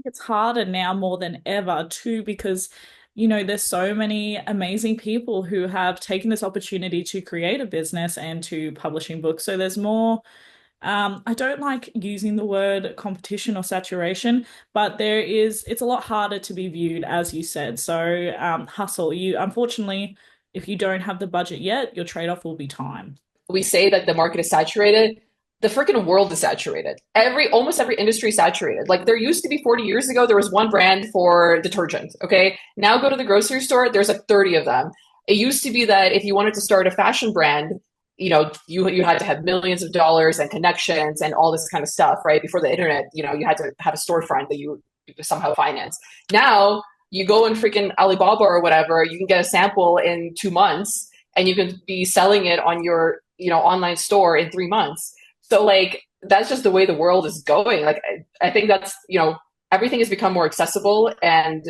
it's harder now more than ever too, because there's so many amazing people who have taken this opportunity to create a business and to publishing books. So there's more. I don't like using the word competition or saturation, but it's a lot harder to be viewed, as you said. So, hustle. Unfortunately, if you don't have the budget yet, your trade-off will be time. We say that the market is saturated. The freaking world is saturated. Almost every industry is saturated. Like there used to be 40 years ago, there was one brand for detergent. Okay. Now go to the grocery store, there's like 30 of them. It used to be that if you wanted to start a fashion brand, you had to have millions of dollars and connections and all this kind of stuff, right? Before the internet, you had to have a storefront that you somehow finance. Now you go in freaking Alibaba or whatever, you can get a sample in 2 months and you can be selling it on your, online store in 3 months. So like that's just the way the world is going. Like I think that's everything has become more accessible and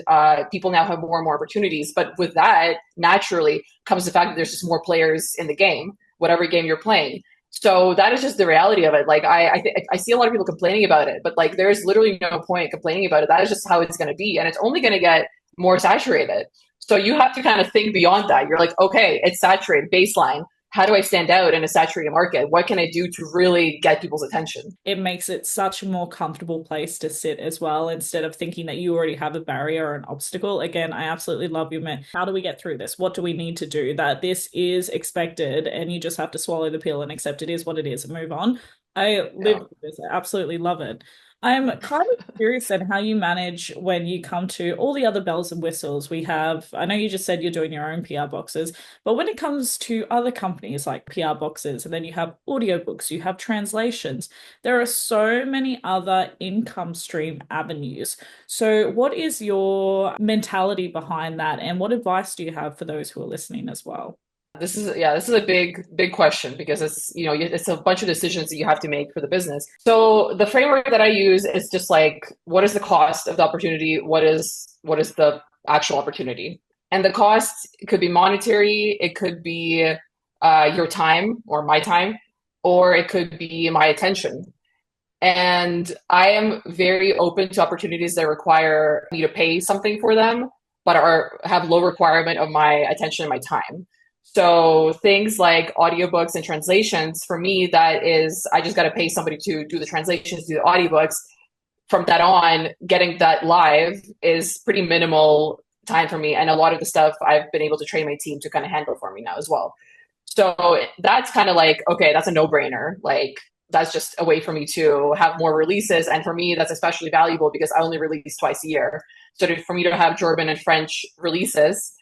people now have more and more opportunities. But with that, naturally comes the fact that there's just more players in the game, whatever game you're playing. So that is just the reality of it. Like I see a lot of people complaining about it, but like there's literally no point complaining about it. That is just how it's going to be, and it's only going to get more saturated. So you have to kind of think beyond that. You're like, okay, it's saturated, baseline. How do I stand out in a saturated market? What can I do to really get people's attention? It makes it such a more comfortable place to sit as well, instead of thinking that you already have a barrier or an obstacle. Again, I absolutely love you, man. How do we get through this? What do we need to do? That this is expected, and you just have to swallow the pill and accept it is what it is and move on. I live Yeah. with this. I absolutely love it. I'm kind of curious then how you manage when you come to all the other bells and whistles we have. I know you just said you're doing your own PR boxes, but when it comes to other companies like PR boxes, and then you have audiobooks, you have translations, there are so many other income stream avenues. So, what is your mentality behind that, and what advice do you have for those who are listening as well? This is a big question because it's a bunch of decisions that you have to make for the business. So the framework that I use is just like, what is the cost of the opportunity? What is the actual opportunity? And the cost could be monetary, it could be your time or my time, or it could be my attention. And I am very open to opportunities that require me to pay something for them, but have low requirement of my attention and my time. So things like audiobooks and translations, for me, that is, I just got to pay somebody to do the translations, do the audiobooks. from that on, getting that live is pretty minimal time for me. And a lot of the stuff I've been able to train my team to kind of handle for me now as well. So that's kind of like, okay, that's a no brainer. Like, that's just a way for me to have more releases. And for me, that's especially valuable because I only release twice a year. So for me to have German and French releases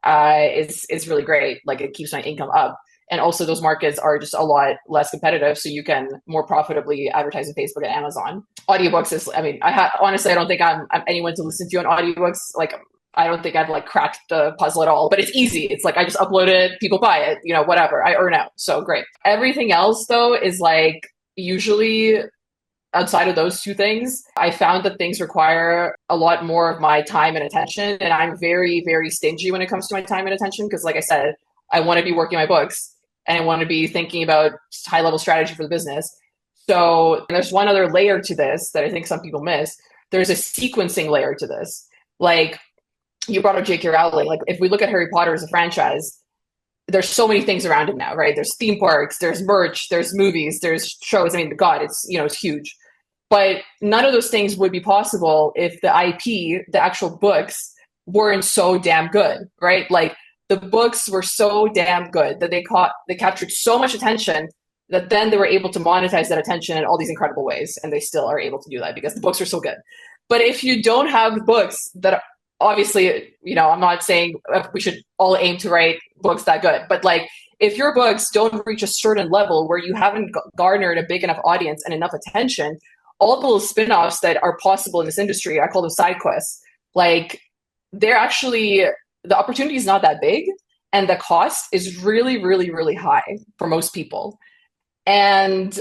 is really great. Like, it keeps my income up. And also those markets are just a lot less competitive. So you can more profitably advertise on Facebook and Amazon. Audiobooks is, I mean, honestly, I don't think I'm anyone to listen to on audiobooks. Like, I don't think I've like cracked the puzzle at all, but it's easy. It's like, I just upload it, people buy it, whatever, I earn out. So great. Everything else though is like, usually outside of those two things, I found that things require a lot more of my time and attention. And I'm very, very stingy when it comes to my time and attention. Because like I said, I want to be working my books and I want to be thinking about high level strategy for the business. So there's one other layer to this that I think some people miss. There's a sequencing layer to this. Like, you brought up J.K. Rowling. Like, if we look at Harry Potter as a franchise, there's so many things around it now, right? There's theme parks, there's merch, there's movies, there's shows. I mean, God, it's huge. But none of those things would be possible if the IP, the actual books, weren't so damn good, right? Like, the books were so damn good that they captured so much attention that then they were able to monetize that attention in all these incredible ways. And they still are able to do that because the books are so good. But if you don't have books that are, obviously, I'm not saying we should all aim to write books that good, but like, if your books don't reach a certain level where you haven't garnered a big enough audience and enough attention, all the little spin-offs that are possible in this industry, I call them side quests, like, they're actually, the opportunity is not that big and the cost is really, really, really high for most people. And,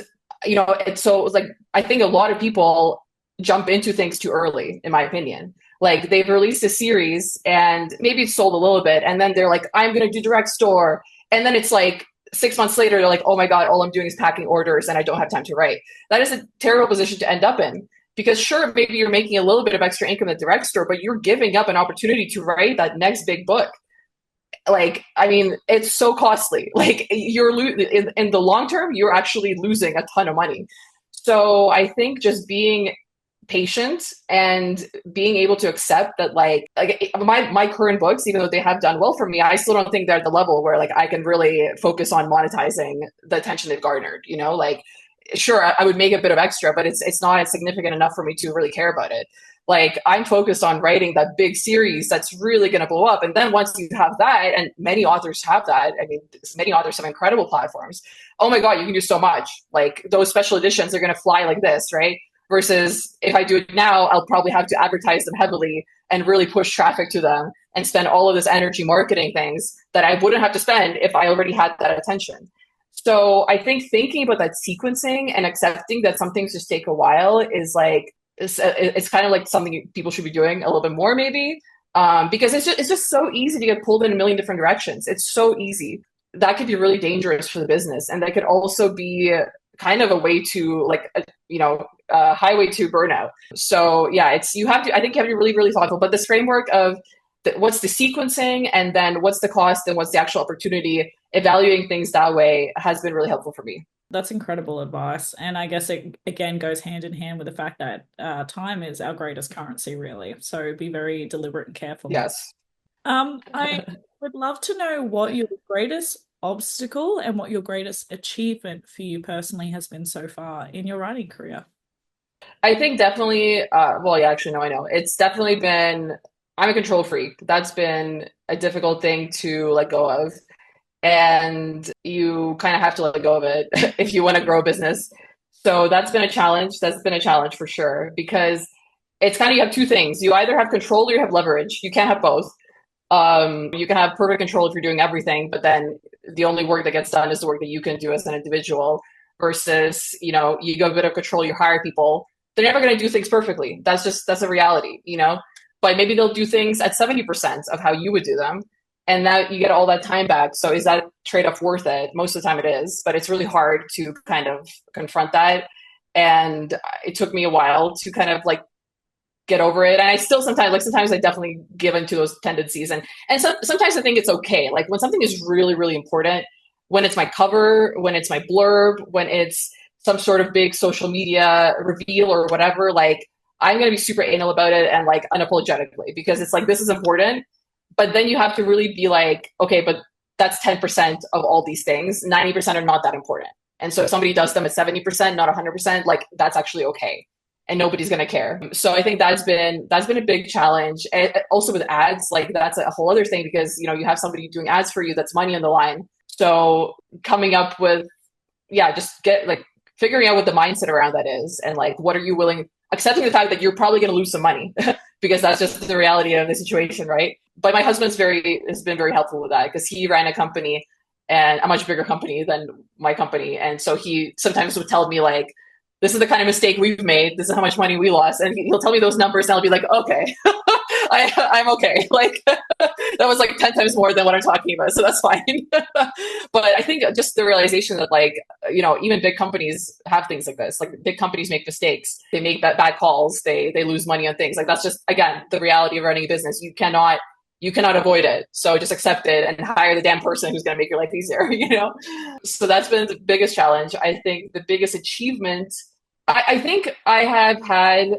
so like, I think a lot of people jump into things too early, in my opinion. Like, they've released a series and maybe it's sold a little bit. And then they're like, I'm going to do direct store. And then it's like 6 months later, they're like, oh my God, all I'm doing is packing orders and I don't have time to write. That is a terrible position to end up in. Because sure, maybe you're making a little bit of extra income at direct store, but you're giving up an opportunity to write that next big book. Like, I mean, it's so costly. Like, you're in the long term, you're actually losing a ton of money. So I think just being patient and being able to accept that, like my current books, even though they have done well for me, I still don't think they're at the level where like I can really focus on monetizing the attention they've garnered. Like, sure, I would make a bit of extra, but it's not significant enough for me to really care about it. Like, I'm focused on writing that big series that's really going to blow up. And then once you have that, and many authors have that, I mean, many authors have incredible platforms. Oh my God, you can do so much. Like, those special editions are going to fly like this, right? Versus if I do it now, I'll probably have to advertise them heavily and really push traffic to them and spend all of this energy marketing things that I wouldn't have to spend if I already had that attention. So I think thinking about that sequencing and accepting that some things just take a while is like, it's kind of like something people should be doing a little bit more maybe, because it's just so easy to get pulled in a million different directions. It's so easy. That could be really dangerous for the business. And that could also be kind of a way to like, a highway to burnout. So yeah, I think you have to be really, really thoughtful, but this framework of what's the sequencing and then what's the cost and what's the actual opportunity, evaluating things that way has been really helpful for me. That's incredible advice. And I guess it again goes hand in hand with the fact that time is our greatest currency, really. So be very deliberate and careful. Yes. I would love to know what your greatest obstacle and what your greatest achievement for you personally has been so far in your writing career. I think definitely, well, yeah, actually, no, I know. It's definitely been, I'm a control freak. That's been a difficult thing to let go of. And you kind of have to let go of it if you want to grow a business. So that's been a challenge. That's been a challenge for sure, because it's kind of, you have two things. You either have control or you have leverage. You can't have both. You can have perfect control if you're doing everything, but then the only work that gets done is the work that you can do as an individual versus, you give a bit of control, you hire people. They're never going to do things perfectly. That's a reality, but maybe they'll do things at 70% of how you would do them. And now you get all that time back. So is that trade-off worth it? Most of the time it is, but it's really hard to kind of confront that. And it took me a while to kind of like get over it. And I still sometimes I definitely give into those tendencies. And sometimes I think it's okay. Like when something is really, really important, when it's my cover, when it's my blurb, when it's some sort of big social media reveal or whatever, like I'm going to be super anal about it and like unapologetically because it's like this is important. But then you have to really be like, okay, but that's 10% of all these things. 90% are not that important. And so if somebody does them at 70%, not 100%, like that's actually okay. And nobody's gonna care. So I think that's been a big challenge. And also with ads, like that's a whole other thing because you have somebody doing ads for you that's money on the line. So coming up with just get like figuring out what the mindset around that is and like what are you willing accepting the fact that you're probably going to lose some money because that's just the reality of the situation, right? But my husband's very has been very helpful with that because he ran a company and a much bigger company than my company, and so he sometimes would tell me like, "This is the kind of mistake we've made. This is how much money we lost," and he'll tell me those numbers, and I'll be like, "Okay, I'm okay." Like that was like 10 times more than what I'm talking about, so that's fine. But I think just the realization that like even big companies have things like this. Like big companies make mistakes, they make bad calls, they lose money on things. Like that's just again the reality of running a business. You cannot avoid it. So just accept it and hire the damn person who's going to make your life easier. So that's been the biggest challenge. I think the biggest achievement. I think I have had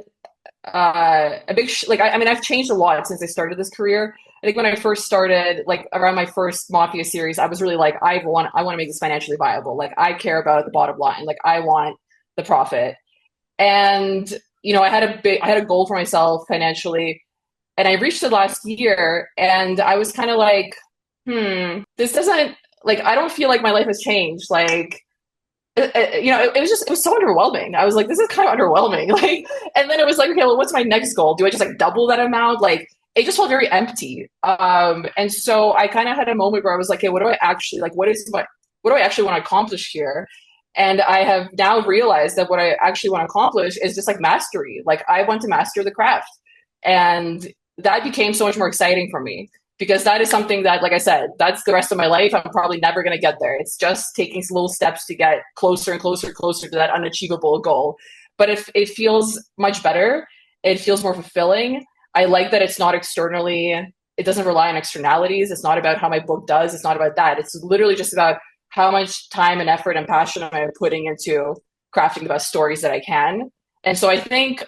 a big I mean I've changed a lot since I started this career. I think when I first started, like around my first Mafia series, I was really like I want to make this financially viable. Like I care about the bottom line. Like I want the profit. And I had a goal for myself financially, and I reached it last year, and I was kind of like, this doesn't like I don't feel like my life has changed. Like it was so underwhelming. I was like, this is kind of underwhelming. Like, and then it was like, okay, well, what's my next goal? Do I just like double that amount? Like, it just felt very empty. And so I kind of had a moment where I was like, okay, what do I actually like? What do I actually want to accomplish here? And I have now realized that what I actually want to accomplish is just like mastery. Like, I want to master the craft, and that became so much more exciting for me because that is something that, like I said, that's the rest of my life. I'm probably never going to get there. It's just taking little steps to get closer and closer and closer to that unachievable goal. But if it feels much better, it feels more fulfilling. I like that it's not externally, it doesn't rely on externalities. It's not about how my book does. It's not about that. It's literally just about how much time and effort and passion am I putting into crafting the best stories that I can. And so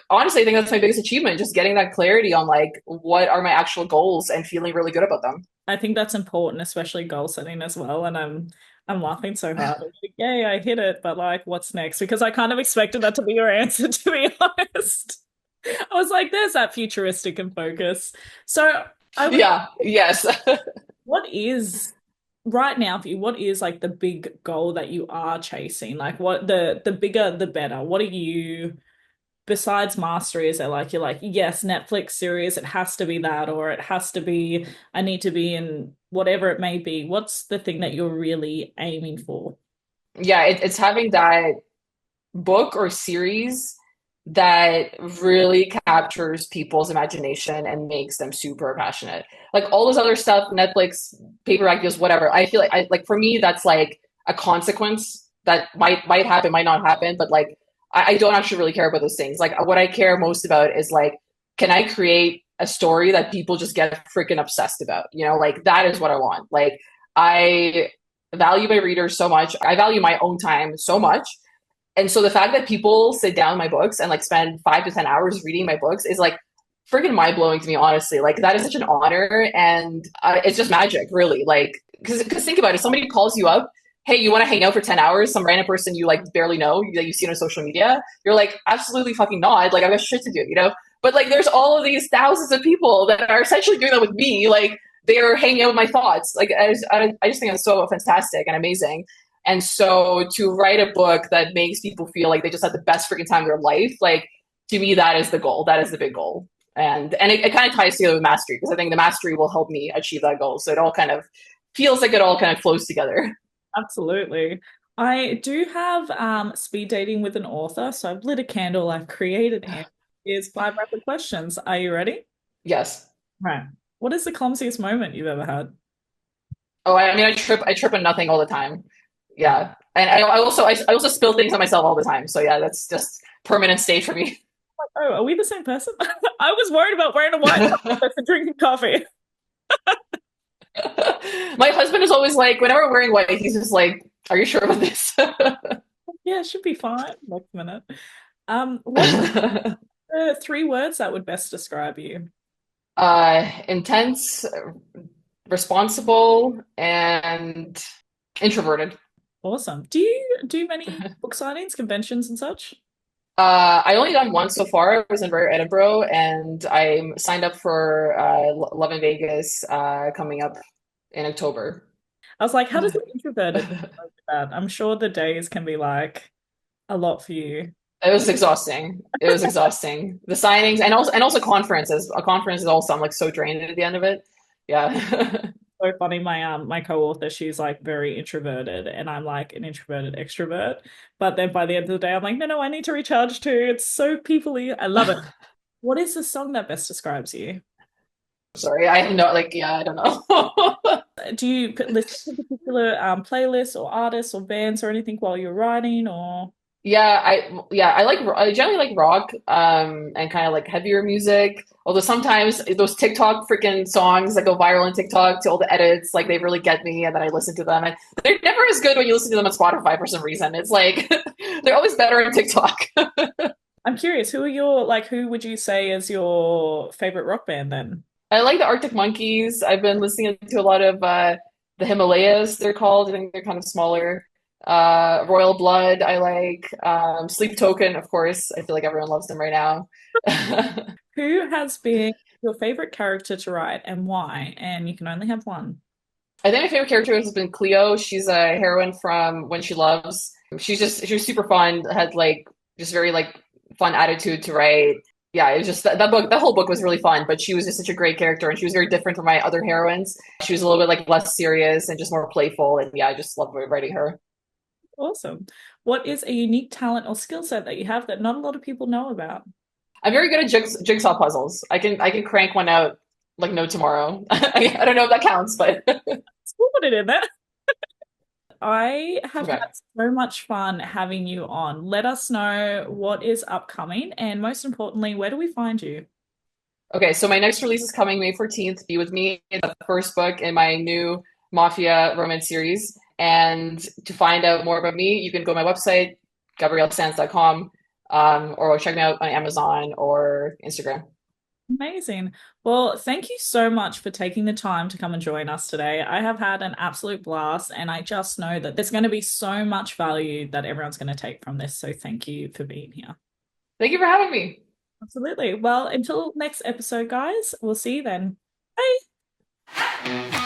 honestly, I think that's my biggest achievement, just getting that clarity on like, what are my actual goals and feeling really good about them. I think that's important, especially goal setting as well. And I'm laughing so hard. I'm like, yay, I hit it, but like what's next? Because I kind of expected that to be your answer, to be honest. I was like, there's that futuristic and focus. So I would Yeah, yes. what is right now for you, what is like the big goal that you are chasing? Like what the bigger the better. What are you besides mastery, is it like you're like, yes, Netflix series, it has to be that, or it has to be, I need to be in whatever it may be. What's the thing that you're really aiming for? Yeah, it's having that book or series that really captures people's imagination and makes them super passionate. Like all this other stuff, Netflix, paperback deals, whatever. I feel like for me that's like a consequence that might happen, might not happen, but like I don't actually really care about those things. Like what I care most about is like, can I create a story that people just get freaking obsessed about? Like that is what I want. Like I value my readers so much. I value my own time so much, and so the fact that people sit down my books and like spend 5 to 10 hours reading my books is like freaking mind blowing to me, honestly. Like that is such an honor, and it's just magic, really. Like, because think about it, if somebody calls you up, hey, you want to hang out for 10 hours? Some random person you like barely know that you've seen on social media, you're like, absolutely fucking not. Like I've got shit to do. But like, there's all of these thousands of people that are essentially doing that with me. Like they are hanging out with my thoughts. Like I just think it's so fantastic and amazing. And so to write a book that makes people feel like they just had the best freaking time of their life, like to me, that is the goal. That is the big goal. And it kind of ties together with mastery because I think the mastery will help me achieve that goal. So it all kind of feels like it all kind of flows together. Absolutely. I do have speed dating with an author, so I've lit a candle, I've created him. Here's five rapid questions. Are you ready? Yes. Right. What is the clumsiest moment you've ever had? Oh, I mean, I trip on nothing all the time. Yeah. And I also spill things on myself all the time. So yeah, that's just permanent state for me. Oh, are we the same person? I was worried about wearing a white top for drinking coffee. My husband is always like, whenever we're wearing white, he's just like, "Are you sure about this?" Yeah, it should be fine. Next minute. What's three words that would best describe you? Intense, responsible, and introverted. Awesome. Do you do many book signings, conventions, and such? I only done one so far. I was in Rare Edinburgh, and I'm signed up for Love in Vegas coming up in October. I was like, how does an introverted cope with that? I'm sure the days can be like a lot for you. It was exhausting. It was exhausting. The signings and also conferences. A conference is also I'm like so drained at the end of it. Yeah. So funny. My co-author, she's like very introverted, and I'm like an introverted extrovert. But then by the end of the day, I'm like, no, I need to recharge too. It's so peoply. I love it. What is the song that best describes you? Sorry, I have no like yeah, I don't know. Do you listen to particular playlists or artists or bands or anything while you're writing or? I generally like rock and kind of like heavier music. Although sometimes those TikTok freaking songs that go viral on TikTok to all the edits, like they really get me, and then I listen to them, and they're never as good when you listen to them on Spotify for some reason. It's like they're always better on TikTok. I'm curious, who would you say is your favorite rock band then? I like the Arctic Monkeys. I've been listening to a lot of the Himalayas, they're called. I think they're kind of smaller. Royal Blood, I like. Sleep Token, of course. I feel like everyone loves them right now. Who has been your favorite character to write and why? And you can only have one. I think my favorite character has been Cleo. She's a heroine from When She Loves. She was super fun, had like just very like fun attitude to write. Yeah, it was just that whole book was really fun, but she was just such a great character and she was very different from my other heroines. She was a little bit like less serious and just more playful and yeah, I just love writing her. Awesome. What is a unique talent or skill set that you have that not a lot of people know about? I'm very good at jigsaw puzzles. I can crank one out like no tomorrow. I don't know if that counts, but We'll put it in there. I have okay. had so much fun having you on. Let us know what is upcoming, and most importantly, where do we find you? Okay, so my next release is coming May 14th. Be With Me, the first book in my new Mafia romance series. And to find out more about me, you can go to my website, gabriellesands.com, or check me out on Amazon or Instagram. Amazing. Well, thank you so much for taking the time to come and join us today. I have had an absolute blast, and I just know that there's going to be so much value that everyone's going to take from this. So thank you for being here. Thank you for having me. Absolutely. Well, until next episode, guys, we'll see you then. Bye.